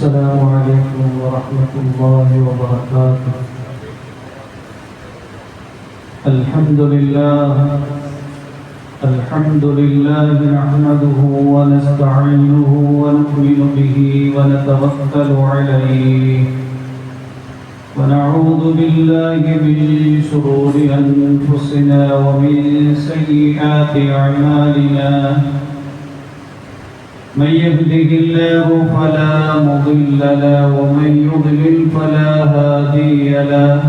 السلام عليكم ورحمة الله وبركاته. الحمد لله نحمده ونستعينه ونؤمن به ونتوكل عليه ونعوذ بالله من شرور أنفسنا ومن سيئات أعمالنا. من يهده الله فلا مضل له ومن يضلل فلا هادي له.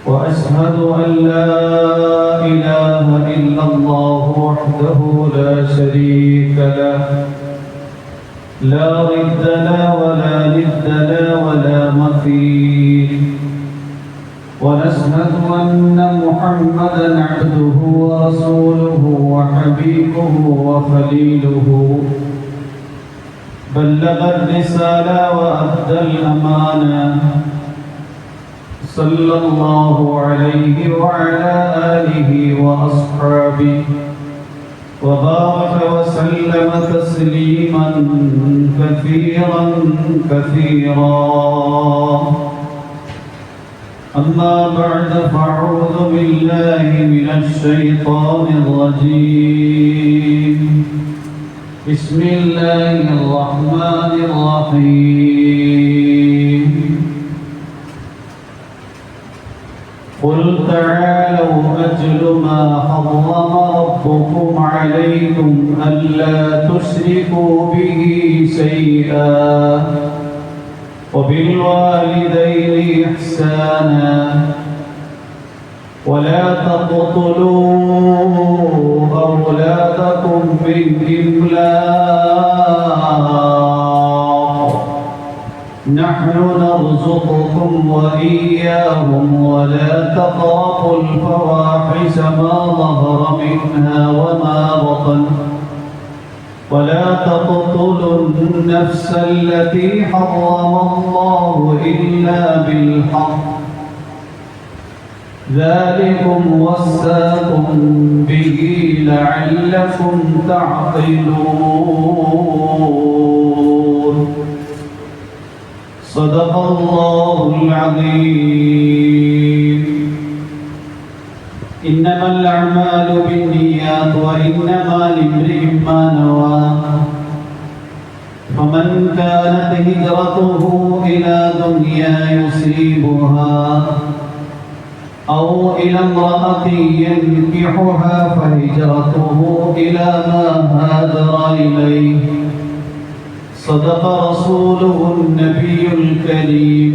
وأشهد أن لا إله إلا الله وحده لا شريك له لا ضد له ولا ند له ولا مثيل. ونشهد أن محمدا عبده ورسوله وحبيبه وخليله بلغ الرسالة وأدى الأمانة. صلى الله عليه وعلى آله وأصحابه وبارك وسلم تسليما كثيرا أما بعد فأعوذ بالله من الشيطان الرجيم. بسم الله الرحمن الرحيم. قل تعالوا أتل ما حرم ربكم عليكم ألا تشركوا به شيئا وبالوالدين إحسانا ولا تقتلوا أولادكم من إملاق نحن نرزقكم وإياهم ولا تقربوا الفواحش ما ظهر منها وما بطن ولا تقتلوا النفس التي حرم الله إلا بالحق ذلكم وصاكم به لعلكم تعقلون. صدق الله العظيم. إنما الأعمال بالنيات وإنما لامرئ ما نوى. فمن كانت هجرته إلى دنيا يصيبها أو إلى امرأة ينكحها فهجرته إلى ما هاجر إليه. صدق رسوله النبي الكريم.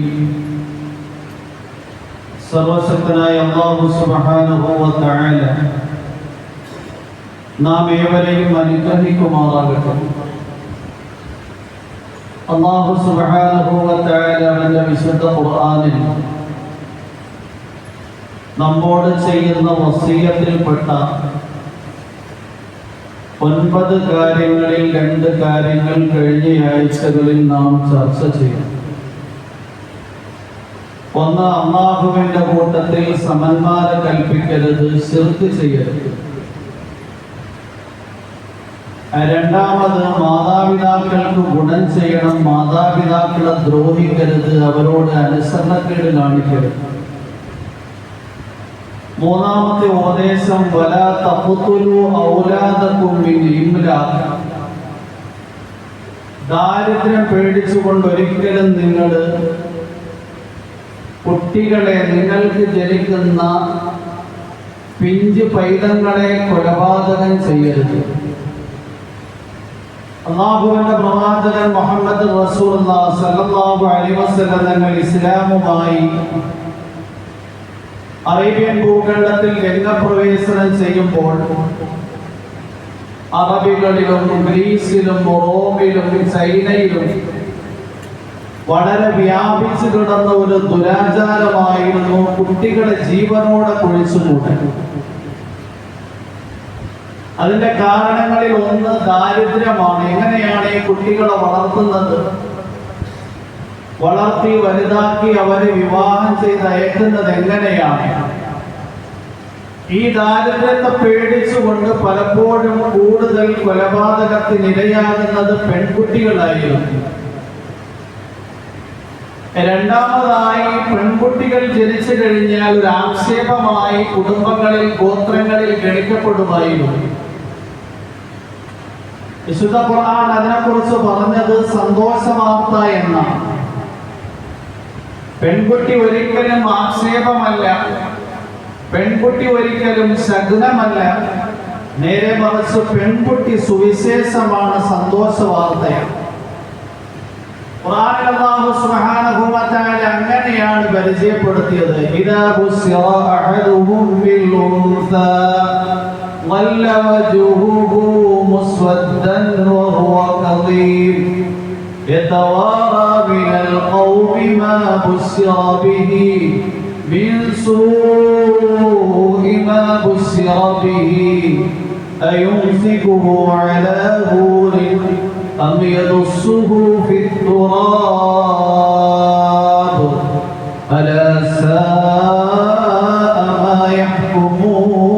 സർവശക്തനായ അല്ലാഹു സുബ്ഹാനഹു വ തആല നാം ഏവരെയും അനുഗ്രഹിക്കുമാറാകട്ടെ. അല്ലാഹു സുബ്ഹാനഹു വ തആല അവന്റെ വിശുദ്ധ ഖുർആനിൽ നമ്മോട് ചെയ്യുന്ന വസിയത്തിൽപ്പെട്ട 9 കാര്യങ്ങളിൽ 2 കാര്യങ്ങൾ കഴിഞ്ഞ ആഴ്ചകളിൽ നാം ചർച്ച ചെയ്തു. ഒന്ന്, അല്ലാഹുവിന്റെ കൂട്ടത്തിൽ സമന്മാരെ കൽപ്പിക്കരുത്, ശിർക്ക് ചെയ്യരുത്. രണ്ടാമത്, മാതാപിതാക്കൾക്ക് ഗുണം ചെയ്യണം, മാതാപിതാക്കളെ ദ്രോഹിക്കരുത്, അവരോട് അനുസരണക്കേട് കാണിക്കരുത്. മൂന്നാമത്തെ ഉപദേശം, വലാ തഖ്തുലൂ ഔലാദകും മിൻ ഇംലാഖ്. ദാരിദ്ര്യം പേടിച്ചുകൊണ്ട് ഒരിക്കലും നിങ്ങൾ കുട്ടികളെ, നിങ്ങൾക്ക് ജനിക്കുന്ന പിഞ്ചു പൈതങ്ങളെ കൊലപാതകം ചെയ്യരുത്. അല്ലാഹുവിന്റെ പ്രവാചകൻ മുഹമ്മദ് റസൂലുള്ളാഹി സ്വല്ലല്ലാഹു അലൈഹി വസല്ലം തങ്ങൾ ഇസ്ലാമുമായി അറേബ്യൻ ഭൂഖണ്ഡത്തിൽ രംഗപ്രവേശനം ചെയ്യുമ്പോൾ അറബികളിലും ഗ്രീസിലും റോമിലും ചൈനയിലും വളരെ വ്യാപിച്ചു കിടന്ന ഒരു ദുരാചാരമായിരുന്നു കുട്ടികളെ ജീവനോടെ കുഴിച്ചുമൂടൽ. അതിന്റെ കാരണങ്ങളിൽ ഒന്ന് ദാരിദ്ര്യമാണ്. എങ്ങനെയാണ് ഈ കുട്ടികളെ വളർത്തുന്നത്? വളർത്തി വലുതാക്കി അവരെ വിവാഹം ചെയ്ത് അയക്കുന്നത് എങ്ങനെയാണ്? ഈ ദാരിദ്ര്യത്തെ പേടിച്ചുകൊണ്ട് പലപ്പോഴും കൂടുതൽ കൊലപാതകത്തിനിരയാകുന്നത് പെൺകുട്ടികളായിരുന്നു. രണ്ടാമതായി, പെൺകുട്ടികൾ ജനിച്ചു കഴിഞ്ഞാൽ ഒരു ആക്ഷേപമായി കുടുംബങ്ങളിൽ, ഗോത്രങ്ങളിൽ ഗണിക്കപ്പെടുമായിരുന്നു. വിശുദ്ധ ഖുർആൻ അതിനെക്കുറിച്ച് പറഞ്ഞത് സന്തോഷവാർത്ത എന്നാണ്. പെൺകുട്ടി ഒരിക്കലും ആക്ഷേപമല്ല, പെൺകുട്ടി ഒരിക്കലും ശകുനമല്ല, നേരെ മറിച്ച് പെൺകുട്ടി സുവിശേഷമാണ്, സന്തോഷവാർത്തയാണ്. ഖുർആനിൽ അല്ലാഹു സുബ്ഹാനഹു വ തആല അങ്ങനെയാണ് പരിചയപ്പെടുത്തിയത്. ഇദാ ബുശ്ശിറ അഹദുഹും ബിൽ ഉൻസാ വല്ല വജ്ഹുഹു മുസ്വദ്ദൻ വഹുവ കദീം യതവാറാ മിനൽ ഖൗമി മാ ബുശ്ശിറ ബിഹി മിൻ സൂഇ മാ ബുശ്ശിറ ബിഹി അയുംസികുഹു അലാ ഹൂരിൻ أم يدسه في التراب ألا ساء ما يحكمون.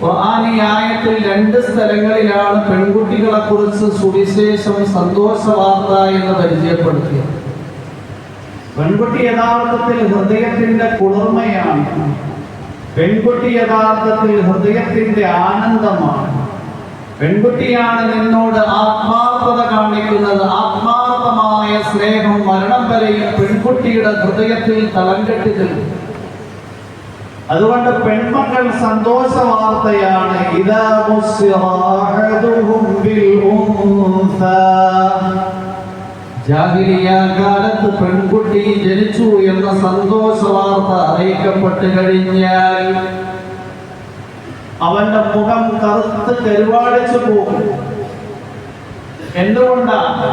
ഖുർആൻ ഈ ആയത്തിൽ രണ്ട് സ്ഥലങ്ങളിലാണ് പെൺകുട്ടികളെ കുറിച്ച് സുവിശേഷം, സന്തോഷവാർത്ത എന്ന് പരിചയപ്പെടുത്തിയത്. പെൺകുട്ടി യഥാർത്ഥത്തിൽ ഹൃദയത്തിന്റെ കുളിർമയാണ്. പെൺകുട്ടി യഥാർത്ഥത്തിൽ ഹൃദയത്തിന്റെ ആനന്ദമാണ്. പെൺകുട്ടിയാണ് നിന്നോട് ആത്മാർത്ഥത കാണിക്കുന്നത്. ആത്മാർത്ഥമായ സ്നേഹം മരണം വരെയും പെൺകുട്ടിയുടെ ഹൃദയത്തിൽ തളം കെട്ടി നിൽക്കും. അതുകൊണ്ട് പെൺമക്കൾ സന്തോഷ വാർത്തയാണ്. ഇദാ ബുശ്ശിറ അഹദുഹും ബിൽ ഉൻസാ. ജാഹിലിയ്യ കാലത്ത് പെൺകുട്ടി ജനിച്ചു എന്ന സന്തോഷ വാർത്ത അറിയിക്കപ്പെട്ടു കഴിഞ്ഞാൽ അവന്റെ മുഖം കറുത്ത് കരുവാളിച്ചു പോകും. എന്തുകൊണ്ടാണ്?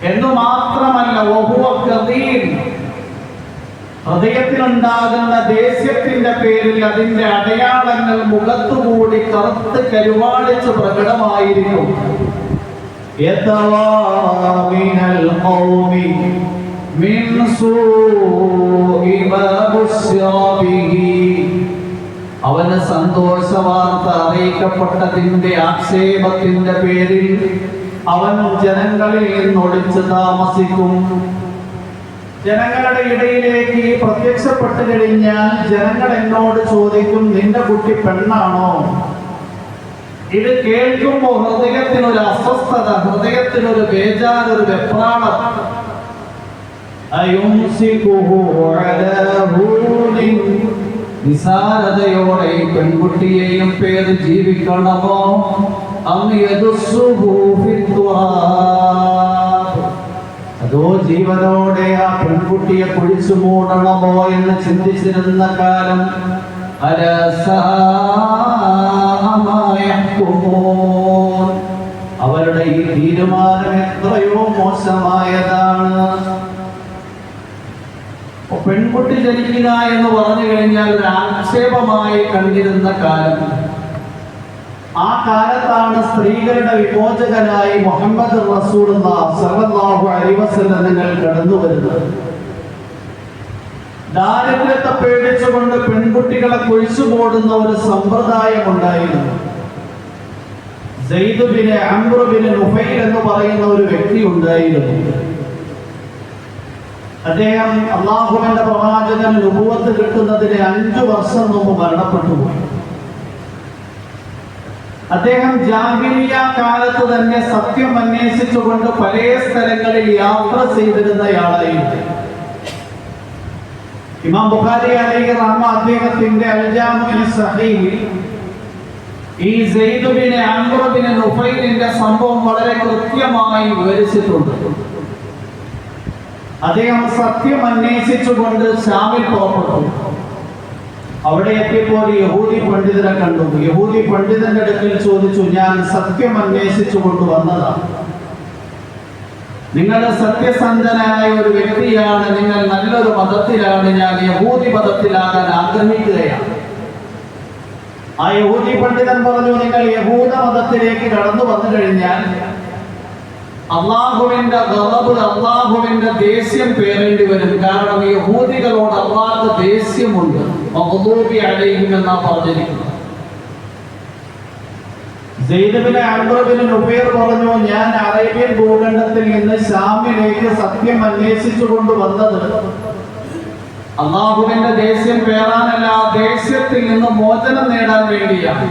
എന്നു മാത്രമല്ല, വഹുവ കദീം, ഹൃദയത്തിലുണ്ടാകുന്ന ദേഷ്യത്തിന്റെ പേരിൽ അതിന്റെ അടയാളങ്ങൾ മുഖത്തുകൂടി കറുത്ത് കരുവാളിച്ച് പ്രകടമായിരിക്കും. يتوارى من القوم من سوء ما بشر به. അവന് സന്തോഷവാർത്ത അറിയിക്കപ്പെട്ടതിന്റെ ആക്ഷേപത്തിന്റെ പേരിൽ അവൻ ജനങ്ങളിൽ നിന്നൊളിച്ചു താമസിക്കും. ജനങ്ങളുടെ ഇടയിലേക്ക് പ്രത്യക്ഷപ്പെട്ടു കഴിഞ്ഞാൽ ജനങ്ങൾ എന്നോട് ചോദിക്കും, നിന്റെ കുട്ടി പെണ്ണാണോ? ഇത് കേൾക്കുമ്പോൾ ഹൃദയത്തിനൊരു അസ്വസ്ഥത, ഹൃദയത്തിനൊരു ബേജാർ, ഒരു വെപ്രാളം. നിസാരതയോടെ ഈ പെൺകുട്ടിയെയും പേര് ജീവിക്കണമോ? അതോ ജീവനോടെ ആ പെൺകുട്ടിയെ കുഴിച്ചു മൂടണമോ എന്ന് ചിന്തിച്ചിരുന്ന കാലം. അവരുടെ ഈ തീരുമാനം എത്രയോ മോശമായതാണ്. പെൺകുട്ടി ജനിക്കുക എന്ന് പറഞ്ഞു കഴിഞ്ഞാൽ ഒരു ആക്ഷേപമായി കണ്ടിരുന്ന കാലം. ആ കാലത്താണ് സ്ത്രീകളുടെ വിമോചകനായി മുഹമ്മദ് റസൂലുള്ളാഹി സ്വല്ലല്ലാഹു അലൈഹി വസല്ലം നിങ്ങൾ കടന്നു വരുന്നത്. ദാരിദ്ര്യത്തെ പേടിച്ചുകൊണ്ട് പെൺകുട്ടികളെ കുഴിച്ചു പോടുന്ന ഒരു സമ്പ്രദായം ഉണ്ടായിരുന്നു. Sayyid bin Amr bin Nufail എന്ന് പറയുന്ന ഒരു വ്യക്തി ഉണ്ടായിരുന്നു. അദ്ദേഹം അല്ലാഹുവിന്റെ പ്രവാചകൻ നുബുവത്ത് കിട്ടുന്നതിന് 5 വർഷം മുമ്പ് മരണപ്പെട്ടു പോയി. അദ്ദേഹം ജാഹിലിയ്യ കാലത്ത് തന്നെ സത്യം അന്വേഷിച്ചുകൊണ്ട് പല സ്ഥലങ്ങളിൽ യാത്ര ചെയ്തിരുന്നയാളായിരുന്നു. ഇമാം ബുഖാരി അലൈഹി റഹ്മ അദ്ദേഹത്തിന്റെ അൽ ജാമിഉ സഹീഹിൽ ഈ സയ്യിദ് ബിൻ അംർ ബിൻ നുഫൈലിന്റെ സംഭവം വളരെ കൃത്യമായി വിവരിച്ചിട്ടുണ്ട്. അദ്ദേഹം സത്യം അന്വേഷിച്ചുകൊണ്ട് ശാമിൽ പുറപ്പെട്ടു. അവിടെ എത്തിയപ്പോൾ യഹൂദി പണ്ഡിതനെ കണ്ടു. യഹൂദി പണ്ഡിതന്റെ അടുക്കൽ ചോദിച്ചു, ഞാൻ സത്യം അന്വേഷിച്ചു കൊണ്ടുവന്നതാണ്. നിങ്ങൾ സത്യസന്ധനായ ഒരു വ്യക്തിയാണ്, നിങ്ങൾ നല്ലൊരു മതത്തിലാണ്, ഞാൻ യഹൂദി മതത്തിലാകാൻ ആഗ്രഹിക്കുകയാണ്. ആ യഹൂദി പണ്ഡിതൻ പറഞ്ഞു, നിങ്ങൾ യഹൂദ മതത്തിലേക്ക് കടന്നു വന്നു കഴിഞ്ഞാൽ അള്ളാഹുവിന്റെ ഗളബ്, അള്ളാഹുവിന്റെ ദേഷ്യം പേരേണ്ടി വരും. കാരണം യഹൂദികളോട് അള്ളാഹ് ദേഷ്യമുണ്ട്. മഗ്ദൂബി അലൈഹിം എന്നാ പറഞ്ഞിരിക്കുന്നത്. സെയ്ദ് ബിൻ അംർ ബിൻ നുഫൈർ പറഞ്ഞു, ഞാൻ അറേബ്യൻ ഭൂഖണ്ഡത്തിൽ നിന്ന് ശാമിലേക്ക് സത്യം അന്വേഷിച്ചു കൊണ്ടുവന്നത് അള്ളാഹുവിന്റെ ദേഷ്യം പേറാനല്ല, ആ ദേഷ്യത്തിൽ നിന്ന് മോചനം നേടാൻ വേണ്ടിയാണ്.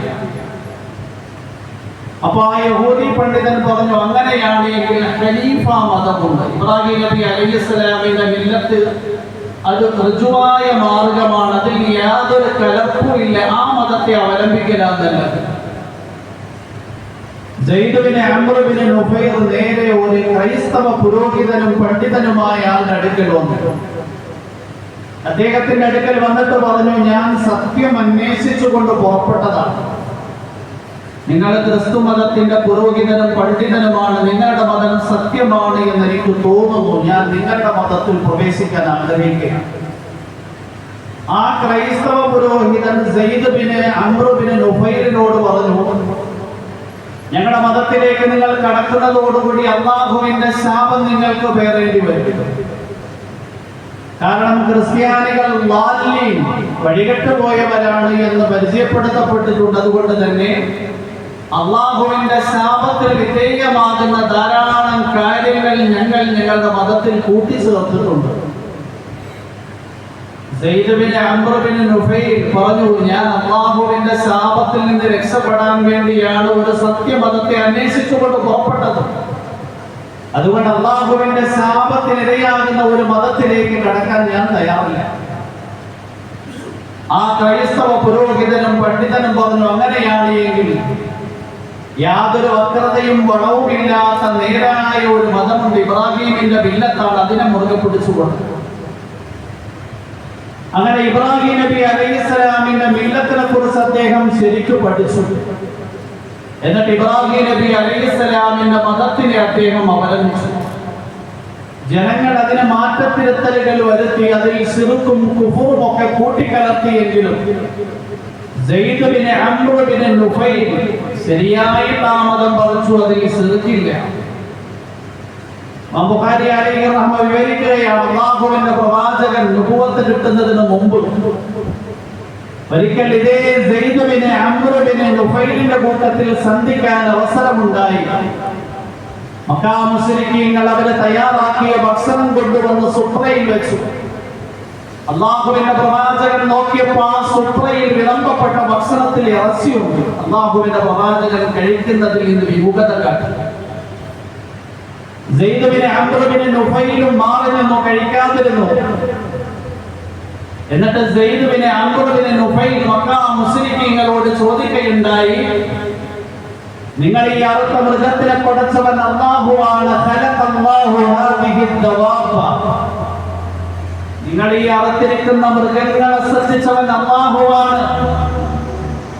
അപ്പൊ ആ യഹൂദി പണ്ഡിതൻ പറഞ്ഞു, അങ്ങനെയാണെങ്കിൽ ഖലീഫ മതമുണ്ട്. ഇബ്രാഹിം നബി അലൈഹിസ്സലാമിന്റെ മില്ലത്ത് അത് ഋജുവായ മാർഗമാണ്, അതിൽ യാതൊരു കലർപ്പും ഇല്ല. ആ മതത്തെ അവലംബിക്കലാന്നല്ല. സെയ്ദ് ബിൻ അംർ ബിൻ നുഫൈർ നേരെ ഒരു ക്രൈസ്തവ പുരോഹിതനും പണ്ഡിതനുമായ ആളുടെ അടുക്കൽ വന്നു. അദ്ദേഹത്തിന്റെ അടുക്കൽ വന്നിട്ട് പറഞ്ഞു, ഞാൻ സത്യം അന്വേഷിച്ചു കൊണ്ട് പുറപ്പെട്ടതാണ്. നിങ്ങൾ ക്രിസ്തു മതത്തിന്റെ പുരോഹിതനും പണ്ഡിതനുമാണ്, നിങ്ങളുടെ മതം സത്യമാണ് എന്ന് എനിക്ക് തോന്നുന്നു. ഞാൻ നിങ്ങളുടെ മതത്തിൽ പ്രവേശിക്കാൻ ആഗ്രഹിക്കുകയാണ്. ആ ക്രൈസ്തവ പുരോഹിതൻ സെയ്ദ് ബിൻ അംർ ബിൻ നുഫൈറിനോട് പറഞ്ഞു, ഞങ്ങളുടെ മതത്തിലേക്ക് നിങ്ങൾ കടക്കുന്നതോടുകൂടി അള്ളാഹുവിന്റെ ശാപം നിങ്ങൾക്ക് പേറേണ്ടി വരും. കാരണം ക്രിസ്ത്യാനികൾ വഴികെട്ടു പോയവരാണ് എന്ന് പരിചയപ്പെടുത്തപ്പെട്ടിട്ടുണ്ട്. അതുകൊണ്ട് തന്നെ അള്ളാഹുവിന്റെ ശാപത്തിൽ വിധേയമാകുന്ന ധാരാളം കാര്യങ്ങൾ ഞങ്ങൾ ഞങ്ങളുടെ മതത്തിൽ കൂട്ടിച്ചേർത്തിട്ടുണ്ട്. സെയ്ദ് ബിൻ അംർ ബിൻ നുഫൈർ പറഞ്ഞു, ഞാൻ അള്ളാഹുവിന്റെ ശാപത്തിൽ നിന്ന് രക്ഷപ്പെടാൻ വേണ്ടിയാണ് ഒരു സത്യമതത്തെ അന്വേഷിച്ചുകൊണ്ട് പുറപ്പെട്ടത്. അതുകൊണ്ട് അള്ളാഹുവിന്റെ ശാപത്തിനിരയാകുന്ന ഒരു മതത്തിലേക്ക് കടക്കാൻ ഞാൻ തയ്യാറില്ല. ആ ക്രൈസ്തവ പുരോഹിതനും പണ്ഡിതനും പറഞ്ഞു, അങ്ങനെയാണ് എങ്കിൽ യാതൊരു വക്രതയും വളവുമില്ലാത്ത നേരായ ഒരു മതമുണ്ട്, ഇബ്രാഹിമിന്റെ മില്ലത്താണ്, അതിനെ മുറുകെ പിടിച്ചുകൊണ്ട്. അങ്ങനെ ഇബ്രാഹിം നബി അലൈഹിസ്സലാമിന്റെ മില്ലത്തിനെ കുറിച്ച് അദ്ദേഹം ശരിക്കും പഠിച്ചു. എന്നിട്ട് ഇബ്രാഹിം നബി അലൈഹിസ്സലാമിന്റെ മതത്തിനെ അദ്ദേഹം അവലംബിച്ചു. ജനങ്ങൾ അതിന് മാറ്റത്തിരുത്തലുകൾ വരുത്തി, അതിൽ ശിർക്കും കുഫറും ഒക്കെ കൂട്ടിക്കലർത്തിയെങ്കിലും സെയ്ദ് ബിൻ അംർ ബിൻ നുഫൈർ ശരിയായി താമതം പറിച്ചു, അതിൽ ശിർക്കില്ല. ബുഖാരി അലൈഹി റഹ്മ വിവരിക്കുകയാണ്, അല്ലാഹുവിന്റെ പ്രവാചകൻ നുബുവത്ത് കിട്ടുന്നതിന് മുമ്പ് ഒരിക്കൽ ഇതേ സെയ്ദ് ബിൻ അംർ ബിൻ നുഫൈലിന്റെ കൂട്ടത്തിൽ സന്ധിക്കാൻ അവസരമുണ്ടായി. മക്കാ മുശ്രിക്കീങ്ങൾ അവരെ തയ്യാറാക്കിയ ഭക്ഷണം കൊണ്ടുവന്ന് സുഫ്രയിൽ വെച്ചു. അല്ലാഹുവിന്റെ പ്രവാചകൻ നോക്കിയപ്പോൾ ആ സുഫ്രയിൽ വിളമ്പപ്പെട്ട ഭക്ഷണത്തിൽ ഇറച്ചിയുണ്ട്. അല്ലാഹുവിന്റെ പ്രവാചകൻ കഴിക്കുന്നതിൽ നിന്ന് വിമുഖത കാട്ടി. സെയ്ദ് ബിൻ അംർ ബിൻ നുഫൈലും മാറി നിന്നു, കഴിക്കാതിരുന്നു. എന്നിട്ട് Zaid bin Amr bin Nufail Makkah മുശ്രിക്കീങ്ങളോട് ചോദിക്കുകയുണ്ടായി, നിങ്ങൾ ഈ അറുത്ത മൃഗത്തിനെ പടച്ചവൻ അല്ലാഹുവാണ്, ഖലഖല്ലാഹു ഹാദിഹി ദവാബ. നിങ്ങൾ ഈ അറുത്തിരിക്കുന്ന മൃഗങ്ങളെ സൃഷ്ടിച്ചവൻ അല്ലാഹുവാണ്.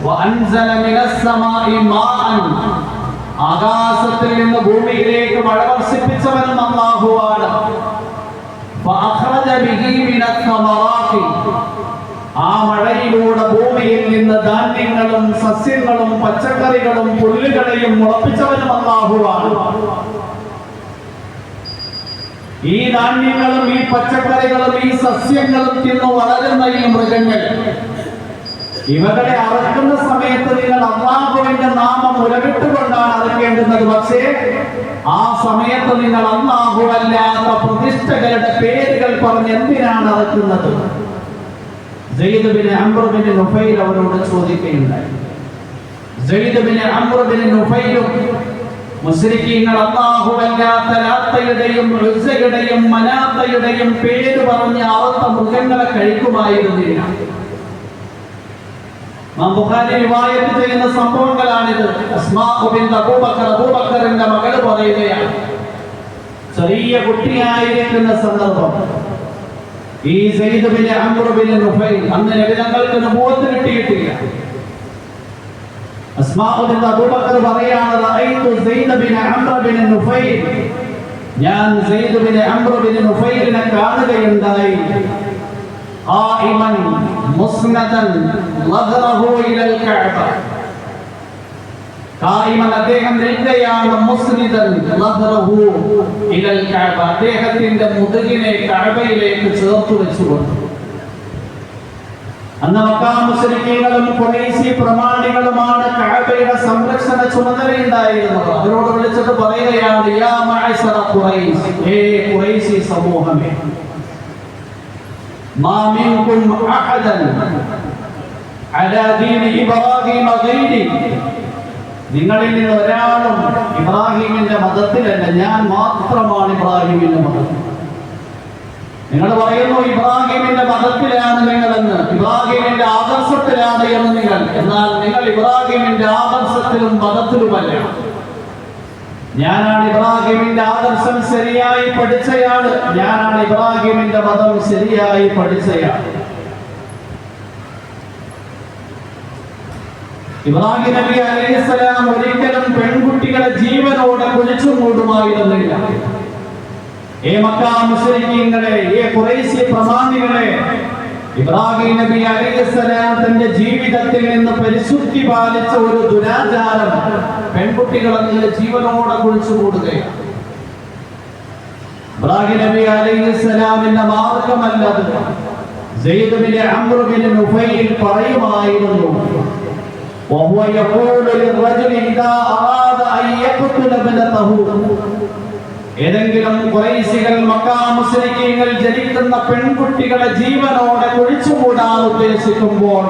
വഅൻസല മിനസ് സമാഇ മാഅൻ, ആകാശത്തിൽ നിന്ന് ഭൂമിയിലേക്ക് മഴ വർഷിപ്പിച്ചവനും അല്ലാഹുവാണ്. ഫഅഖ്റജ ബിഹി മിനസ് സമറാത്തി, ആ മഴയിലൂടെ ഭൂമിയിൽ നിന്ന് ധാന്യങ്ങളും സസ്യങ്ങളും പച്ചക്കറികളും പുല്ലുകളെയും മുളപ്പിച്ചവനും അല്ലാഹുവാണ്. ഈ ധാന്യങ്ങളും ഈ പച്ചക്കറികളും ഈ സസ്യങ്ങളും തിന്നു വളരുന്ന ഈ മൃഗങ്ങൾ, ഇവകളെ അറക്കുന്ന സമയത്ത് നിങ്ങൾ അല്ലാഹുവിന്റെ നാമം ഉലവിട്ടുകൊണ്ടാണ് അറക്കേണ്ടുന്നത്. പക്ഷേ ആ സമയത്ത് നിങ്ങൾ അല്ലാഹുവല്ലാത്ത പ്രതിഷ്ഠകളുടെ പേരുകൾ പറഞ്ഞ് എന്തിനാണ് അറക്കുന്നത്? Zaid bin Amr bin Nufail അവരോട് ചോദിക്കുകയുണ്ടായി. സെയ്ദ് ബിൻ അംർ ബിൻ നുഫൈലും മുശ്രിക്കീങ്ങൾ അല്ലാഹുവല്ലാത്ത ലാത്തയുടെയും ഉസ്സയുടെയും മനാത്തയുടെയും പേര് പറഞ്ഞ് അറുത്ത മൃഗങ്ങളെ കഴിക്കുമായിരുന്നില്ല. ബുഖാരി റിവായത്ത് ചെയ്യുന്ന സംഭവങ്ങളാണിത്. അസ്മാ ബിൻത് അബൂബക്കറിന്റെ മകൾ പറയുകയാണ്, ചെറിയ കുട്ടിയായിരിക്കുന്ന സന്ദർഭം ഈ Zaid bin Amr bin Nufail, അന്ന് നബി തങ്ങൾക്ക് നബുവത്ത് കിട്ടിയിട്ടില്ല. അസ്മാ ബിൻത് അബൂബക്കർ പറയാണ്, റഅയ്തു Zaid bin Amr bin Nufail, ഞാൻ സെയ്ദ് ബിൻ അംർ ബിൻ നുഫൈലിനെ കാണുകയുണ്ടായി. ഖായിമൻ മുസ്നദൻ ലഹറഹു ഇലൽ കഅബ, ഖായിമൻ അദ്ദേഹം നിൽക്കുകയാണ് മുസ്നിദൻ ലഹറഹു ഇലൽ കഅബ അദ്ദേഹത്തിന്റെ മുതുകിനെ കഅബയിലേക്ക് ചേർത്തു വെച്ചുകൊണ്ട്. അന്ന് മക്കാ മുശ്രിക്കീങ്ങളും ഖുറൈശി പ്രമാണികളുമാണ് കഅബയുടെ സംരക്ഷണ ചുമതലയുണ്ടായിരുന്നത്. അവരോട് വിളിച്ചിട്ട് പറയുകയാണ്, യാ മഅശറ ഖുറൈശ്, ഏ ഖുറൈശി സമൂഹമേ, മാ മിൻകും അഹദൻ അലാ ദീനി ഇബ്രാഹിം ഗൈരി, നിങ്ങളിൽ നിന്ന് ഒരാളും ഇബ്രാഹിമിന്റെ മതത്തിലല്ല, ഞാൻ മാത്രമാണ് ഇബ്രാഹിമിന്റെ മതത്തിൽ. നിങ്ങൾ പറയുന്നു ഇബ്രാഹിമിന്റെ മതത്തിലാണ് നിങ്ങളെന്ന്, ഇബ്രാഹിമിന്റെ ആദർശത്തിലാണ് എന്ന് നിങ്ങൾ. എന്നാൽ നിങ്ങൾ ഇബ്രാഹിമിന്റെ ആദർശത്തിലും മതത്തിലുമല്ല. ഞാനാണ് ഇബ്രാഹിമിന്റെ ആദർശം ശരിയായി പഠിച്ചയാള്, ഞാനാണ് ഇബ്രാഹിമിന്റെ മതം ശരിയായി പഠിച്ചയാൾ. ഇബ്രാഹിം നബി അലൈഹിസ്സലാം ഒരിക്കലും പെൺകുട്ടികളെ ജീവനോടെ കുഴിച്ചു മൂടുമായിരുന്നില്ല. ഏ മക്കാ മുശ്രിക്കീങ്ങളെ, ഏ ഖുറൈശി പ്രമാണികളെ, ഇബ്രാഹിം നബി അലൈഹിസ്സലാം തന്റെ ജീവിതത്തിൽ നിന്ന് പരിശുദ്ധി പാലിച്ച ഒരു ദുരാചാരം പെൺകുട്ടികളെ ജീവനോടെ കുഴിച്ചു മൂടുകയാണ്. ഇബ്രാഹിം നബി അലൈഹിസ്സലാമിന്റെ മാർഗമല്ലത്. Sayyid bin Amr bin Nufail പറയുമായിരുന്നു, وهو يقول للرجل إذا أراد أن يقتل ابنته, ഏതെങ്കിലും ഖുറൈശികൾ മക്കാ മുശ്രിക്കീങ്ങൾ ജനിക്കുന്ന പെൺകുട്ടികളെ ജീവനോടെ കുഴിച്ചുകൂടാൻ ഉദ്ദേശിക്കുമ്പോൾ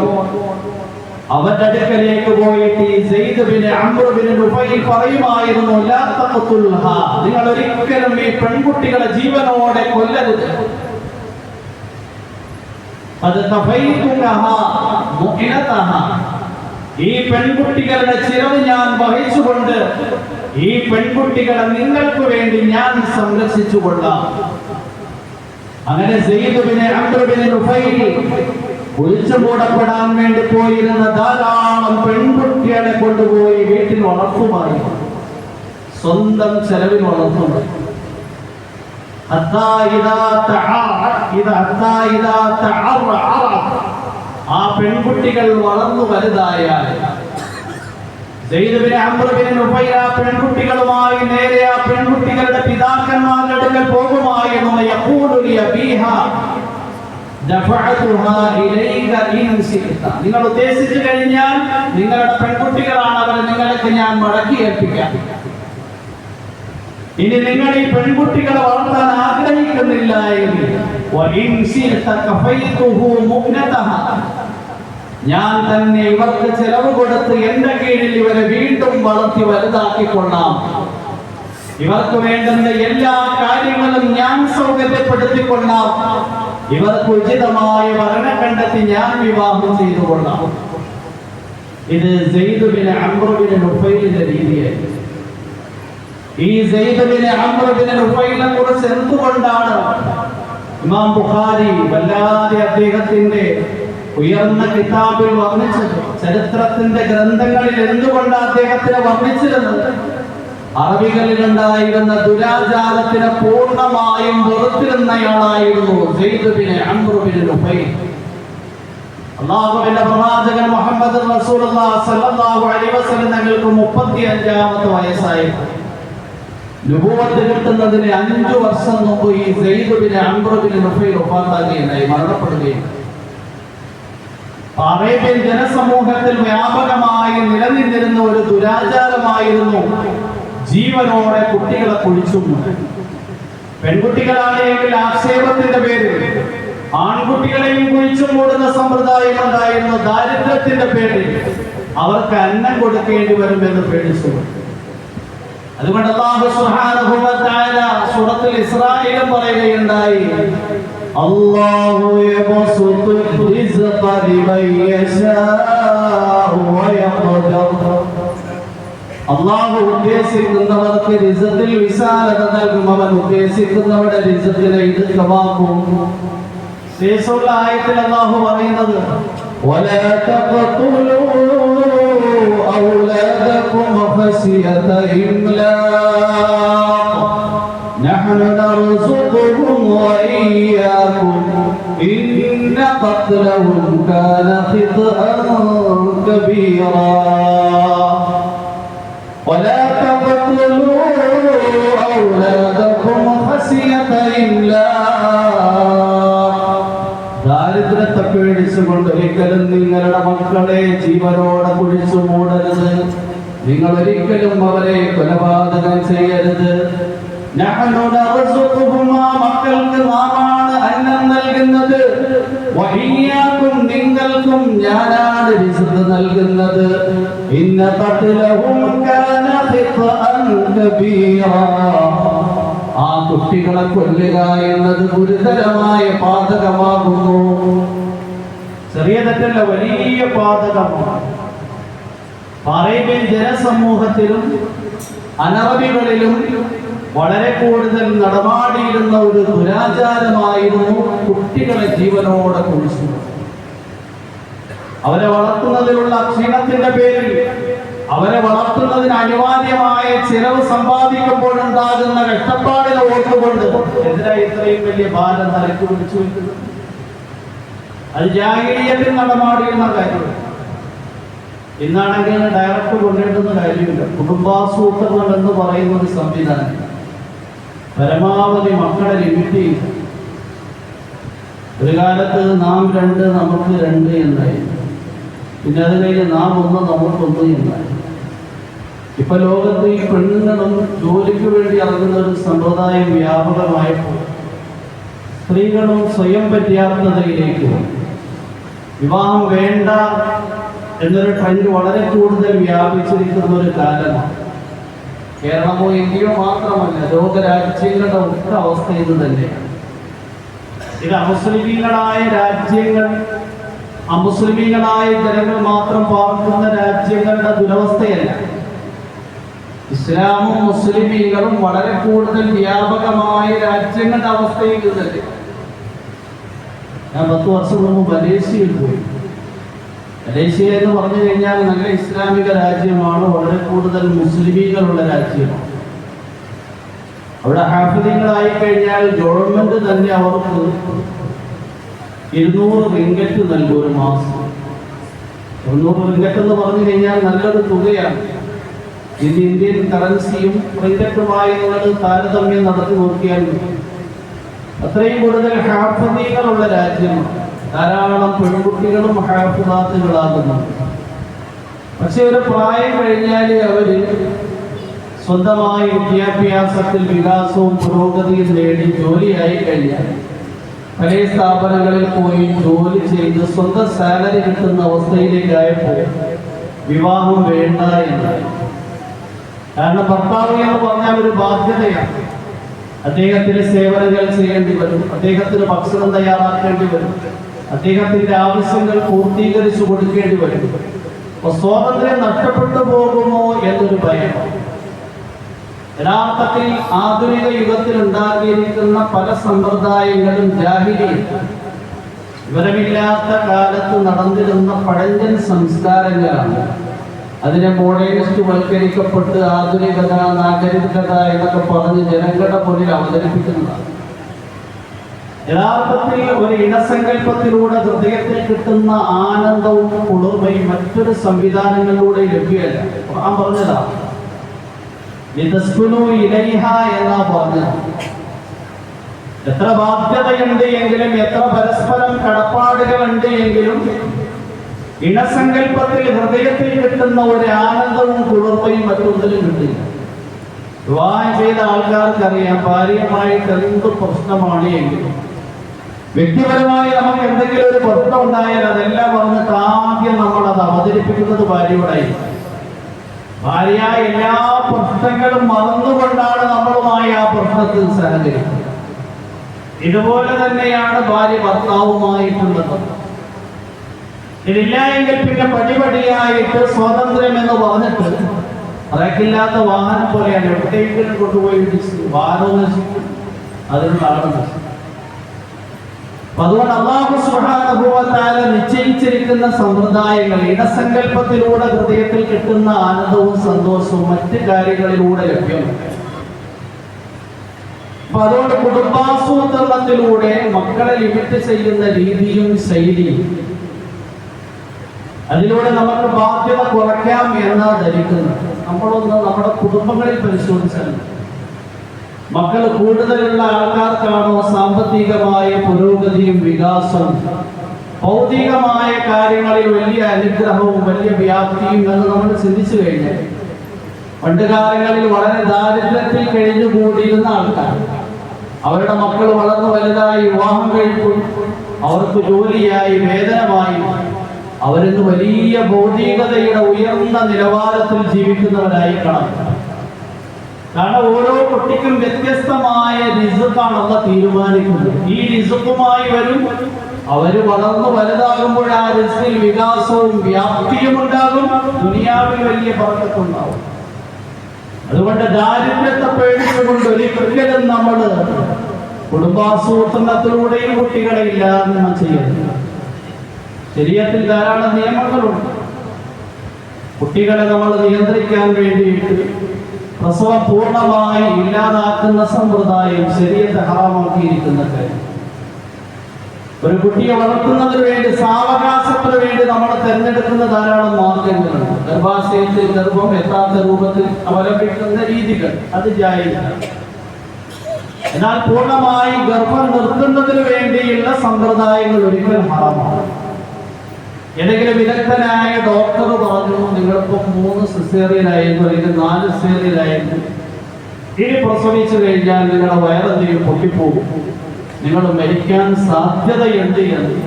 അവരുടെ അടുക്കലേക്ക് പോയിട്ട് Sayyid bin Amr bin Nufail പറയുമായിരുന്നു, ലാ തഖ്തുൽഹാ, നിങ്ങൾ ഒരിക്കലും ഈ പെൺകുട്ടികളെ ജീവനോടെ കൊല്ലരുത്. അത് തഫൈതുനഹാ മുഇനതഹാ, ഈ പെൺകുട്ടികളുടെ ചിറവ് ഞാൻ വഹിച്ചുകൊണ്ട് ഈ പെൺകുട്ടികളെ നിങ്ങൾക്ക് വേണ്ടി ഞാൻ സംരക്ഷിച്ചു കൊള്ളാം. അങ്ങനെ Sayyid bin Amr bin Nufail ഒളിച്ചുകൂടപ്പെടാൻ വേണ്ടി പോയിരുന്ന ധാരാളം പെൺകുട്ടികളെ കൊണ്ടുപോയി വീട്ടിൽ വളർത്തുമായി, സ്വന്തം ചെലവിൽ വളർത്തുമായി. ആ പെൺകുട്ടികൾ വളർന്നു വലുതായാൽ Sayyid bin Amr bin Nufail ആ പെൺകുട്ടികളുമായി നേരെ ആ പെൺകുട്ടികളുടെ പിതാക്കന്മാരുടെ അടുക്കൽ പോകുമായിരുന്നു. യഖൂലു ലി അബീഹാ ദഫഅതുഹാ ഇലൈക ഇൻ ശിഅത, നിങ്ങൾ ഉദ്ദേശിച്ചു കഴിഞ്ഞാൽ നിങ്ങളുടെ പെൺകുട്ടികളാണ്, അവരെ നിങ്ങൾക്ക് ഞാൻ മടക്കി ഏൽപ്പിക്കാം. ഇനി നിങ്ങൾ ഈ പെൺകുട്ടികളെ വളർത്താൻ ആഗ്രഹിക്കുന്നില്ല എങ്കിൽ ഞാൻ തന്നെ ഇവർക്ക് ചെലവ് കൊടുത്ത് എന്റെ കീഴിൽ ഇവരെ വീണ്ടും വളർത്തി വലുതാക്കിക്കൊള്ളാം. ഇവർക്ക് വേണ്ടുന്ന എല്ലാ കാര്യങ്ങളും ഞാൻ സൗകര്യപ്പെടുത്തിക്കൊള്ളാം. ഇവർക്ക് ഉചിതമായ വരനെ കണ്ടെത്തി ഞാൻ വിവാഹം ചെയ്തു കൊള്ളാം. ഇത് സയ്യിദ് ബിൻ അംർ ബിൻ നുഫൈലിന്റെ രീതിയായിരുന്നു. ഈ സയ്യിദ് ബിൻ അംർ ബിൻ നുഫൈലിനെ കുറിച്ച് എന്തുകൊണ്ടാണ് ഇമാം ബുഖാരി വല്ലാതെ അദ്ദേഹത്തിന്റെ ഉയർന്ന കിതാബിൽ വർണ്ണിച്ചത്, ചരിത്രത്തിന്റെ ഗ്രന്ഥങ്ങളിൽ എന്തുകൊണ്ടാണ് അദ്ദേഹത്തിനെ വർണ്ണിച്ചിരുന്നത്? അറബികളിലുണ്ടായിരുന്ന ദുരാചാരത്തിനെ പൂർണ്ണമായും വെറുത്തിരുന്നയാളായിരുന്നു Sayyid bin Amr bin Nufail. അല്ലാഹുവിന്റെ പ്രവാചകൻ മുഹമ്മദ് റസൂലുള്ളാഹി സ്വല്ലല്ലാഹു അലൈഹി വസല്ലം തങ്ങൾക്ക് 35ാമത്തെ വയസ്സായിരുന്നു. നുബുവത്ത് കിട്ടുന്നതിന് 5 വർഷം മുമ്പ് ഈ Sayyid bin Amr bin Nufail വഫാത്താകുകയുണ്ടായി, മരണപ്പെടുകയും. അറേബ്യൻ ജനസമൂഹത്തിൽ വ്യാപകമായി നിലനിന്നിരുന്ന ഒരു ദുരാചാരമായിരുന്നു ജീവനോടെ കുട്ടികളെ കുഴിച്ചുമൂടൽ. പെൺകുട്ടികളാണെങ്കിൽ ആക്ഷേപത്തിന്റെ പേരിൽ, ആൺകുട്ടികളെയും കുഴിച്ചുമൂടുന്ന സമ്പ്രദായം ഉണ്ടായിരുന്നു. ദാരിദ്ര്യത്തിന്റെ പേരിൽ അവർക്ക് അന്നം കൊടുക്കേണ്ടി വരുമെന്ന് പേടിച്ചു. അതുകൊണ്ട് അല്ലാഹു സുബ്ഹാനഹു വ തആല സൂറത്തുൽ ഇസ്രാഈൽ പറയുകയുണ്ടായി, അല്ലാഹു യബ്സുതു റിസ്ഖ ലിമൻ യശാഉ വ യഖ്ദർ, അല്ലാഹു ഉദ്ദേശിക്കുന്നവർക്ക് റിസ്ഖിൽ വിശാലത നൽകും, അവൻ ഉദ്ദേശിക്കുന്നവരുടെ റിസ്ഖിനെ ഇടുക്കമാക്കും. ശേഷമുള്ള ആയത്തിൽ അല്ലാഹു പറയുന്നത്, വലാ തഖ്തുലൂ ഔലാദകും ഖശിയത ഇംലാഖ് നഹ്നു നർസുഖുഹും വഇയ്യാകും ഇന്ന ഖത്ലഹും കാന ഖിത്അൻ കബീറാ. നരകത്തെ പേടിച്ചുകൊണ്ട് ഒരിക്കലും നിങ്ങളുടെ മക്കളെ ജീവനോടെ കുഴിച്ചു മൂടരുത്. നിങ്ങൾ ഒരിക്കലും അവരെ കൊലപാതകം ചെയ്യരുത്. മക്കൾക്ക് നാമാണ് അന്നം നൽകുന്നത്. വഹിയ്യാക്കും നിങ്ങൾക്കും ഞാനാണ് റിസ്ക് നൽകുന്നത്. ഇന്ന ഖത്ലഹും കാന ഖിത്അൻ കബീറ. ആ കുട്ടികളെ കൊല്ലുക എന്നത് ഗുരുതരമായ പാതകമാകുന്നു. ചെറിയ തെറ്റല്ല, വലിയ പാതകമാണ്. അറേബ്യൻ ജനസമൂഹത്തിലും അനറബികളിലും വളരെ കൂടുതൽ നടമാടിയിരുന്ന ഒരു ദുരാചാരമായിരുന്നു കുട്ടികളെ ജീവനോടെ കുഴിച്ചു. അവരെ വളർത്തുന്നതിലുള്ള ക്ഷീണത്തിന്റെ പേരിൽ, അവരെ വളർത്തുന്നതിന് അനിവാര്യമായ ചിലവ് സമ്പാദിക്കുമ്പോഴുണ്ടാകുന്ന കഷ്ടപ്പാടിനെ ഓർത്തുകൊണ്ട് എതിരെ ഇത്രയും വലിയ ഭാരം തലയ്ക്ക് പിടിച്ചു വെക്കുന്നത് അത് ജാഹിലിയ്യത്തിൽ നടമാടിയിരുന്ന കാര്യമാണ്. ഇന്നാണെങ്കിൽ ഡയറക്റ്റ് കൊണ്ടിടുന്ന കാര്യമില്ല. കുടുംബാസൂത്രണം എന്ന് പറയുന്ന ഒരു സംവിധാനം പരമാവധി മക്കളെ ലിമിറ്റ് ചെയ്തു. ഒരു കാലത്ത് നാം 2 നമുക്ക് 2 എന്നായി. പിന്നെ അത് കഴിഞ്ഞ് നാം 1 നമുക്കൊന്ന് എന്നായി. ഇപ്പൊ ലോകത്ത് ഈ പെണ്ണുങ്ങളും ജോലിക്ക് വേണ്ടി ഇറങ്ങുന്ന ഒരു സമ്പ്രദായം വ്യാപകമായപ്പോൾ സ്ത്രീകളും സ്വയം പര്യാപ്തതയിലേക്ക് വിവാഹം വേണ്ട എന്നൊരു ട്രെൻഡ് വളരെ കൂടുതൽ വ്യാപിച്ചിരിക്കുന്ന ഒരു കാലമാണ്. കേരളമോ ഇന്ത്യയോ മാത്രമല്ല, ലോകരാജ്യങ്ങളുടെ ഒറ്റ അവസ്ഥ ഇത് തന്നെയാണ്. ഇത് അമുസ്ലിമീങ്ങളായ രാജ്യങ്ങൾ, അമുസ്ലിമീങ്ങളായ ജനങ്ങൾ മാത്രം പാർക്കുന്ന രാജ്യങ്ങളുടെ ദുരവസ്ഥയല്ല. ഇസ്ലാമും മുസ്ലിമീങ്ങളും വളരെ കൂടുതൽ വ്യാപകമായ രാജ്യങ്ങളുടെ അവസ്ഥയിൽ ഇത് തന്നെ. ഞാൻ 10 വർഷം മുമ്പ് മലേഷ്യയിൽ പോയി. മലേഷ്യ എന്ന് പറഞ്ഞു കഴിഞ്ഞാൽ നല്ല ഇസ്ലാമിക രാജ്യമാണ്, വളരെ കൂടുതൽ മുസ്ലിമീങ്ങളുള്ള രാജ്യമാണ്. അവിടെ ഹാഫിദീങ്ങളായി കഴിഞ്ഞാൽ ഗവൺമെന്റ് തന്നെ അവർക്ക് 200 റിംഗറ്റ് നൽകും ഒരു മാസം. 200 റിംഗറ്റ് എന്ന് പറഞ്ഞു കഴിഞ്ഞാൽ നല്ലൊരു തുകയാണ്. ഇത് ഇന്ത്യൻ കറൻസിയും റിംഗറ്റുമായി നിങ്ങൾ താരതമ്യം നടത്തി നോക്കിയാൽ അത്രയും കൂടുതൽ ഹാഫിദീങ്ങളുള്ള രാജ്യമാണ്. ധാരാളം പെൺകുട്ടികളും ഹാഫിദാത്തുകളാകുന്നുണ്ട്. പക്ഷെ ഒരു പ്രായം കഴിഞ്ഞാൽ അവര് സ്വന്തമായി വിദ്യാഭ്യാസത്തിൽ വികാസവും പുരോഗതിയും നേടി ജോലിയായി കഴിഞ്ഞാൽ പല സ്ഥാപനങ്ങളിൽ പോയി ജോലി ചെയ്ത് സ്വന്തം സാലറി കിട്ടുന്ന അവസ്ഥയിലേക്കായപ്പോൾ വിവാഹം വേണ്ട എന്നായി. കാരണം ഭർത്താവ് എന്ന് പറഞ്ഞാൽ ഒരു ബാധ്യതയാണ്. അദ്ദേഹത്തിന് സേവനങ്ങൾ ചെയ്യേണ്ടി വരും, അദ്ദേഹത്തിന് ഭക്ഷണം തയ്യാറാക്കേണ്ടി വരും, അദ്ദേഹത്തിന്റെ ആവശ്യങ്ങൾ പൂർത്തീകരിച്ചു കൊടുക്കേണ്ടി വരും. അപ്പൊ സ്വാതന്ത്ര്യം നഷ്ടപ്പെട്ടു പോകുമോ എന്നൊരു ഭയം. യഥാർത്ഥത്തിൽ ആധുനിക യുഗത്തിൽ ഉണ്ടാക്കിയിരിക്കുന്ന പല സമ്പ്രദായങ്ങളും ജാഹിലിയ്യത്ത്, വിവരമില്ലാത്ത കാലത്ത് നടന്നിരുന്ന പഴഞ്ചൻ സംസ്കാരങ്ങളാണ്. അതിനെ മോഡേണിസ്റ്റ് വൽക്കരിക്കപ്പെട്ട് ആധുനികത, നാഗരികത എന്നൊക്കെ പറഞ്ഞ് ജനങ്ങളുടെ മുന്നിൽ അവതരിപ്പിക്കുന്നതാണ്. യഥാർത്ഥത്തിൽ ഒരു ഇണസങ്കല്പത്തിലൂടെ ഹൃദയത്തിൽ കിട്ടുന്ന ആനന്ദവും കുളിർമയും മറ്റൊരു സംവിധാനങ്ങളിലൂടെ ലഭ്യമല്ല. ഖുർആൻ പറഞ്ഞതാ ലിതസ്കുനു ഇലൈഹ എന്നാ പറഞ്ഞത്. എത്ര ബാധ്യതയുണ്ട് എങ്കിലും, എത്ര പരസ്പരം കടപ്പാടുകളുണ്ട് എങ്കിലും ഇണസങ്കല്പത്തിൽ ഹൃദയത്തിൽ കിട്ടുന്ന ഒരു ആനന്ദവും കുളിർമയും മറ്റൊന്നിലും കിട്ടില്ല. വിവാഹം ചെയ്ത ആൾക്കാർക്കറിയാം ഭാര്യയുമായിട്ട് എന്ത് പ്രശ്നമാണ് എങ്കിലും വ്യക്തിപരമായി നമുക്ക് എന്തെങ്കിലും ഒരു പ്രശ്നം ഉണ്ടായാൽ അതെല്ലാം പറഞ്ഞിട്ട് ആദ്യം നമ്മൾ അത് അവതരിപ്പിക്കുന്നത് ഭാര്യയോടായിരിക്കും. ഭാര്യ എല്ലാ പ്രശ്നങ്ങളും മറന്നുകൊണ്ടാണ് നമ്മളുമായി ആ പ്രശ്നത്തിൽ സഹകരിക്കുന്നത്. ഇതുപോലെ തന്നെയാണ് ഭാര്യ ഭർത്താവുമായിട്ടുള്ളത്. ഇതില്ല എങ്കിൽ പിന്നെ പടിപടിയായിട്ട് സ്വാതന്ത്ര്യം എന്ന് പറഞ്ഞിട്ട് ബ്രേക്കില്ലാത്ത വാഹനം പോലെയാണ്. എവിടേക്കെങ്കിലും കൊണ്ടുപോയി വാഹനം നശിക്കും, അതിനുള്ള ആള് നശിക്കും. അതുകൊണ്ട് അല്ലാഹു സുബ്ഹാനഹു വ തആല നിശ്ചയിച്ചിരിക്കുന്ന സമ്പ്രദായങ്ങൾ ഇണസങ്കല്പത്തിലൂടെ ഹൃദയത്തിൽ കിട്ടുന്ന ആനന്ദവും സന്തോഷവും മറ്റ് കാര്യങ്ങളിലൂടെ ലഭ്യമാണ്. അപ്പൊ അതുകൊണ്ട് കുടുംബാസൂത്രണത്തിലൂടെ മക്കളെ ലിമിറ്റ് ചെയ്യുന്ന രീതിയും ശൈലിയും, അതിലൂടെ നമുക്ക് ബാധ്യത കുറയ്ക്കാം എന്നാ ധരിക്കുന്നത്. നമ്മളൊന്ന് നമ്മുടെ കുടുംബങ്ങളിൽ പരിശോധിച്ചാൽ മക്കൾ കൂടുതലുള്ള ആൾക്കാർക്കാണോ സാമ്പത്തികമായ പുരോഗതിയും വികാസവും ഭൗതികമായ കാര്യങ്ങളിൽ വലിയ അനുഗ്രഹവും വലിയ വ്യാപ്തിയും എന്ന് നമ്മൾ ചിന്തിച്ചു കഴിഞ്ഞാൽ, പണ്ട് കാലങ്ങളിൽ വളരെ ദാരിദ്ര്യത്തിൽ കഴിഞ്ഞുകൂടിയിരുന്ന ആൾക്കാർ അവരുടെ മക്കൾ വളർന്നു വലുതായി വിവാഹം കഴിക്കും, അവർക്ക് ജോലിയായി വേതനമായി അവരിന്ന് വലിയ ഭൗതികതയുടെ ഉയർന്ന നിലവാരത്തിൽ ജീവിക്കുന്നവരായി കാണാം. കാരണം ഓരോ കുട്ടിക്കും വ്യത്യസ്തമായ റിസ്ഖാണ് അല്ലാഹ് തീരുമാനിക്കുന്നത്. ഈ റിസ്ഖുമായി വരും, അവര് വളർന്നു വലുതാകുമ്പോൾ ആ റിസ്ഖിൽ വികാസവും വ്യാപ്തിയും ഉണ്ടാകും, ദുനിയാവിൽ വലിയ ബർക്കത്തുണ്ടാവും. അതുകൊണ്ട് ദാരിദ്ര്യത്തെ പേടിച്ചുകൊണ്ട് ഒരിക്കലും നമ്മൾ കുടുംബാസൂത്രണത്തിലൂടെയും കുട്ടികളെ ഇല്ലാതെ ചെയ്യരുത്. ശരീഅത്തിൽ ധാരാളം നിയമങ്ങളുണ്ട്. കുട്ടികളെ നമ്മൾ നിയന്ത്രിക്കാൻ വേണ്ടിയിട്ട് പ്രസവം പൂർണ്ണമായി ഇല്ലാതാക്കുന്ന സമ്പ്രദായം ശരീഅത്ത് ഹറാമാക്കിയിരിക്കുന്ന കാര്യം. ഒരു കുട്ടിയെ വളർത്തുന്നതിന് വേണ്ടി സാവകാശത്തിന് വേണ്ടി നമ്മൾ തിരഞ്ഞെടുക്കുന്ന ധാരാളം മാർഗങ്ങളുണ്ട്. ഗർഭാശയത്തിൽ ഗർഭം എത്താത്ത രൂപത്തിൽ അവലംബിക്കുന്ന രീതികൾ അത് ജായിസാണ്. എന്നാൽ പൂർണ്ണമായി ഗർഭം നിർത്തുന്നതിന് വേണ്ടിയുള്ള സമ്പ്രദായങ്ങൾ ഒരിക്കലും ഹറാമാണ്. ഏതെങ്കിലും വിദഗ്ധനായ ഡോക്ടർ പറഞ്ഞു, നിങ്ങളിപ്പോൾ 3 സിസേറിയനായിരുന്നു അല്ലെങ്കിൽ 4 സിസേറിയനായിരുന്നു, ഇനി പ്രസവിച്ചു കഴിഞ്ഞാൽ നിങ്ങളുടെ വയറെന്തെങ്കിലും പൊട്ടിപ്പോകും, നിങ്ങൾ മരിക്കാൻ സാധ്യതയുണ്ട് എന്ന്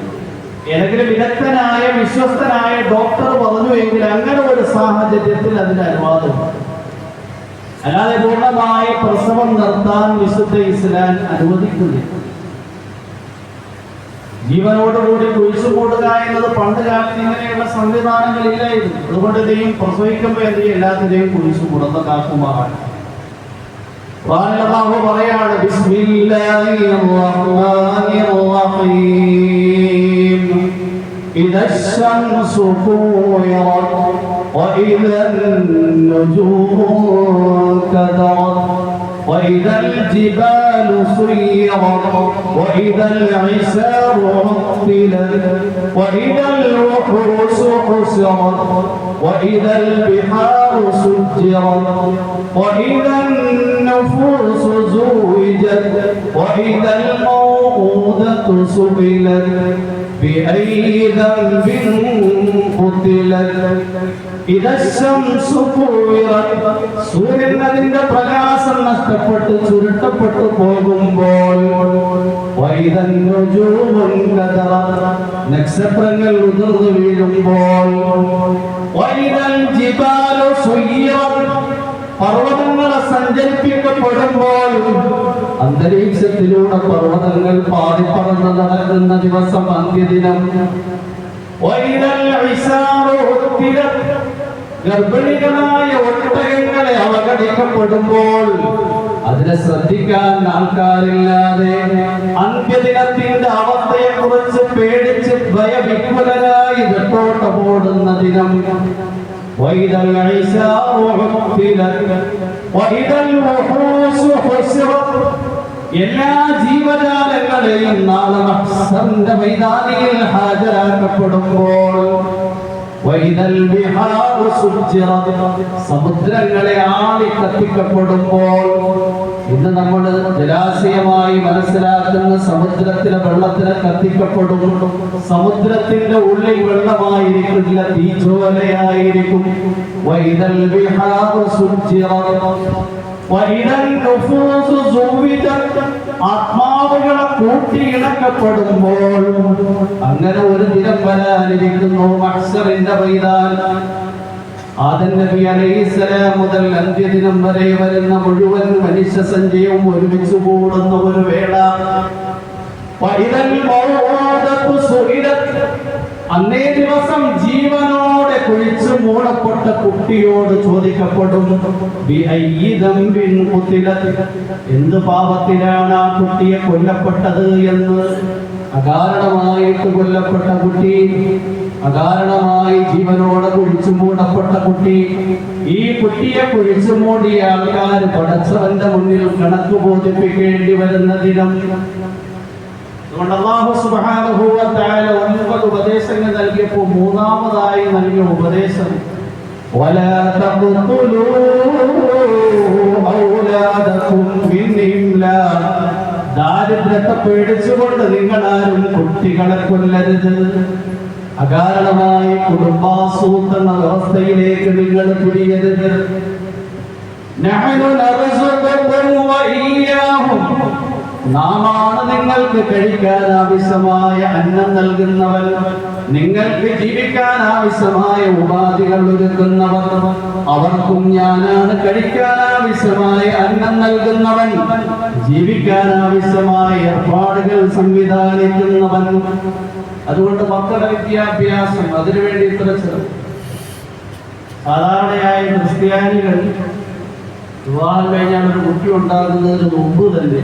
ഏതെങ്കിലും വിദഗ്ധനായ വിശ്വസ്തനായ ഡോക്ടർ പറഞ്ഞു എങ്കിൽ അങ്ങനെ ഒരു സാഹചര്യത്തിൽ അതിന് അനുവാദമുണ്ട്. അല്ലാതെ പൂർണ്ണമായി പ്രസവം നിർത്താൻ വിശുദ്ധ ഇസ്ലാം അനുവദിക്കുന്നില്ല. ജീവനോടുകൂടി കുഴിച്ചു മൂടുക എന്നത് പണ്ട് കാലത്ത് ഇങ്ങനെയുള്ള സംവിധാനങ്ങളില്ലായിരുന്നു. അതുകൊണ്ട് ഇதையும் പ്രസവിക്കുമ്പോൾ എന്തെങ്കിലും എല്ലാത്തിനെയും കുഴിച്ചു മൂടുന്ന കാക്കുമാറാണ്. അല്ലാഹു പറയാണ്, ബിസ്മില്ലാഹിർ റഹ്മാനിർ റഹീം ഇദശംസു കുവിറത് വഇദൻ നുജൂമു കദറത് وإذا الجبال سيرت وإذا العشار عطلت وإذا الوحوش حشرت وإذا البحار سجرت وإذا النفوس زوجت وإذا الموءودة سئلت بأي ذنب قتلت إذا الشمس كورت സൂര്യൻ അതിന്റെ പ്രകാശം നഷ്ടപ്പെട്ട് ചുരുട്ടപ്പെട്ടു പോകുമ്പോൾ, വൈദൻ നുജൂമുൻ കദറത് നക്ഷത്രങ്ങൾ ഉതിർന്നു വീഴുമ്പോൾ, വൈദൽ ജിബാലു സുയ്യിറത് പർവ്വതങ്ങളെ സഞ്ചരിപ്പിക്കപ്പെടുമ്പോൾ, അന്തരീക്ഷത്തിലൂടെ പർവ്വതങ്ങൾ പാറിപ്പറന്ന് നടക്കുന്ന ദിവസം അന്ത്യദിനം, വൈദൽ ഇസാറു ഉത്തിലത് ഗർഭിണികളായ ഒട്ടകങ്ങളെ അവഗണിക്കപ്പെടുമ്പോൾ, അതിനെ ശ്രദ്ധിക്കാൻ ആൾക്കാരില്ലാതെ അന്ത്യദിനത്തിന്റെ അവസ്ഥയെ കുറിച്ച് പേടിച്ച് ഭയവിഹ്വലരായി വെട്ടോട്ടമോടുന്ന ദിനം, വൈദൽ ഇസാറു ഉത്തിലത് വൈദൽ വഹൂശു ഹുശിറത് എല്ലാ ജീവജാലങ്ങളെയും നാളെ മഹ്ശറിന്റെ മൈതാനിയിൽ ഹാജരാക്കപ്പെടുമ്പോൾ, വൈദൽ ബിഹാറു സുജ്ജിറത് സമുദ്രങ്ങളെ ആളി കത്തിക്കപ്പെടുമ്പോൾ, ഇന്ന് നമ്മൾ ജലാശയമായി മനസ്സിലാക്കുന്ന സമുദ്രത്തിലെ വെള്ളത്തിനെ കത്തിക്കപ്പെടും. സമുദ്രത്തിന്റെ ഉള്ളിൽ വെള്ളമായിരിക്കില്ല, തീജ്വാലയായിരിക്കും. വൈദൽ ബിഹാറു സുജ്ജിറത് വൈദൽ നുഫൂസു സുവിജത് ആത്മാവുകളെ കൂട്ടിയിണക്കപ്പെടുമ്പോൾ, അങ്ങനെ ഒരു ദിനം വരാനിരിക്കുന്നു മഹ്ശറിന്റെ മൈതാനം. ആദം നബി അലൈഹിസ്സലാം മുതൽ അന്ത്യദിനം വരെ വരുന്ന മുഴുവൻ മനുഷ്യ സഞ്ചയവും ഒരുമിച്ച് കൂടുന്ന ഒരു വേള. വൈദൽ മൗഊദതു സുഇലത് അന്നേ ദിവസം ജീവനോടെ കുഴിച്ചു മൂടപ്പെട്ട കുട്ടിയോട് ചോദിക്കപ്പെടും, ബിഅയ്യി ദംബിൻ ഖുതിലത് എന്ത് പാപത്തിലാണ് ആ കുട്ടിയെ കൊല്ലപ്പെട്ടത് എന്ന്. അകാരണമായിട്ട് കൊല്ലപ്പെട്ട കുട്ടി, അകാരണമായി ജീവനോടെ കുഴിച്ചു മൂടപ്പെട്ട കുട്ടി, ഈ കുട്ടിയെ കുഴിച്ചു മൂടിയ ആൾക്കാർ പടച്ചവന്റെ മുന്നിൽ കണക്ക് ബോധിപ്പിക്കേണ്ടി വരുന്ന ദിനം. അതുകൊണ്ട് അല്ലാഹു സുബ്ഹാനഹു വ തആല 9 ഉപദേശങ്ങൾ നൽകിയപ്പോൾ മൂന്നാമതായി നൽകിയ ഉപദേശം, വലാ തഖ്തുലൂ ഔലാദകും മിൻ ഇംലാഖ് ദാരിദ്ര്യ നരകത്തെ പേടിച്ചുകൊണ്ട് നിങ്ങളാരും കുട്ടികളെ കൊല്ലരുത്. അകാരണമായി കുടുംബാസൂത്രണ വ്യവസ്ഥയിലേക്ക് നിങ്ങൾ തുനിയരുത്. നഹ്നു നർസുഖുകും വഇയ്യാഹും, നാമാണ് നിങ്ങൾക്ക് കഴിക്കാൻ ആവശ്യമായ അന്നം നൽകുന്നവൻ, നിങ്ങൾക്ക് ജീവിക്കാൻ ആവശ്യമായ ഉപാധികൾ ഒരുക്കുന്നവർ. അവർക്കും ഞാനാണ് കഴിക്കാൻ ആവശ്യമായ അന്നം നൽകുന്നവൻ, ജീവിക്കാൻ ആവശ്യമായ ഏർപ്പാടുകൾ സംവിധാനിക്കുന്നവൻ. അതുകൊണ്ട് മക്കളുടെ വിദ്യാഭ്യാസം അതിനുവേണ്ടി ഇത്ര ചെലവ്. സാധാരണയായി ക്രിസ്ത്യാനികൾ വിവാഹം കഴിഞ്ഞാൽ ഒരു കുട്ടി ഉണ്ടാകുന്നതിന് മുമ്പ് തന്നെ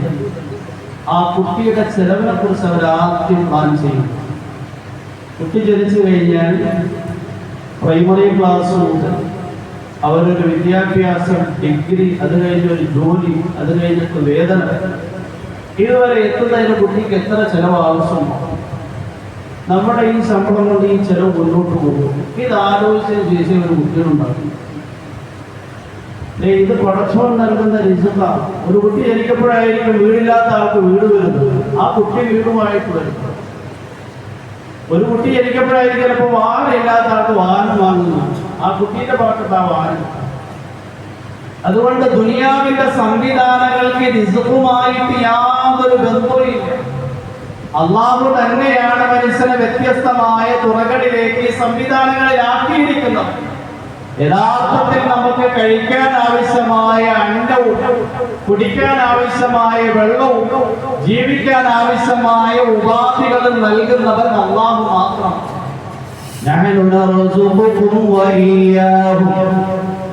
ആ കുട്ടിയുടെ ചെലവിനെ കുറിച്ച് അവർ ആദ്യം പ്ലാൻ ചെയ്യും. കുട്ടി ജനിച്ചു കഴിഞ്ഞാൽ പ്രൈമറി ക്ലാസ് മുതൽ അവരൊരു വിദ്യാഭ്യാസം, ഡിഗ്രി, അത് കഴിഞ്ഞൊരു ജോലി, അത് കഴിഞ്ഞിട്ട് വേതനം, ഇതുവരെ എത്തുന്നതിന് കുട്ടിക്ക് എത്ര ചെലവ് ആവശ്യമാണ്. നമ്മുടെ ഈ ശമ്പളം കൊണ്ട് ഈ ചെലവ് മുന്നോട്ട് പോകും. ഇത് ആലോചിച്ചതിന് ശേഷം ഒരു കുട്ടികളുണ്ടാകും. ഇത് പടച്ചോൻ നൽകുന്ന റിസ്ക്കാണ്. ഒരു കുട്ടി ജനിക്കപ്പോഴായിരിക്കും വീടില്ലാത്ത ആൾക്ക് വീട് വരുന്നത്, ആ കുട്ടി വീടുമായിട്ട് വരും. ഒരു കുട്ടി ജനിക്കപ്പോഴായിരിക്കും ചിലപ്പോൾ വാഹനം ഇല്ലാത്ത ആൾക്ക് വാഹനം വാങ്ങുന്നു, ആ കുട്ടീന്റെ ഭാഗത്ത് ആ വാഹനം. അതുകൊണ്ട് ദുനിയാവിന്റെ സംവിധാനങ്ങൾക്ക് റിസ്ക്കുമായിട്ട് യാതൊരു ബന്ധവുമില്ല. അള്ളാഹു തന്നെയാണ് മനുഷ്യനെ വ്യത്യസ്തമായ തുറകളിലേക്ക് സംവിധാനങ്ങളിലാക്കിയിരിക്കുന്നത്. യഥാർത്ഥത്തിൽ നമുക്ക് കഴിക്കാൻ ആവശ്യമായ അന്നവും, കുടിക്കാൻ ആവശ്യമായ വെള്ളവും, ജീവിക്കാൻ ആവശ്യമായ ഉപാധികളും നൽകുന്നവൻ അല്ലാഹു മാത്രം.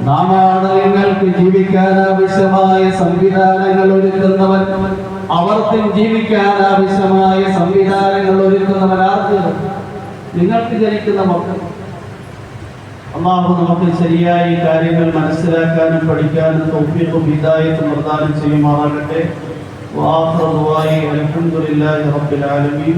നാമാണ് നിങ്ങൾക്ക് ജീവിക്കാൻ ആവശ്യമായ സംവിധാനങ്ങൾ ഒരുക്കുന്നവൻ, അവർക്കും ജീവിക്കാൻ ആവശ്യമായ സംവിധാനങ്ങൾ ഒരുക്കുന്നവൻ ആർക്ക്? നിങ്ങൾക്ക് ജനിക്കുന്ന മക്കൾ. അല്ലാഹു നമുക്ക് ശരിയായി കാര്യങ്ങൾ മനസ്സിലാക്കാനും പഠിക്കാനും തൗഫീഖും ഹിദായത്തും പ്രദാനം ചെയ്യുമാറാകട്ടെ. വആഖിറു ദുആഇ അൽഹംദുലില്ലാഹി റബ്ബിൽ ആലമീൻ.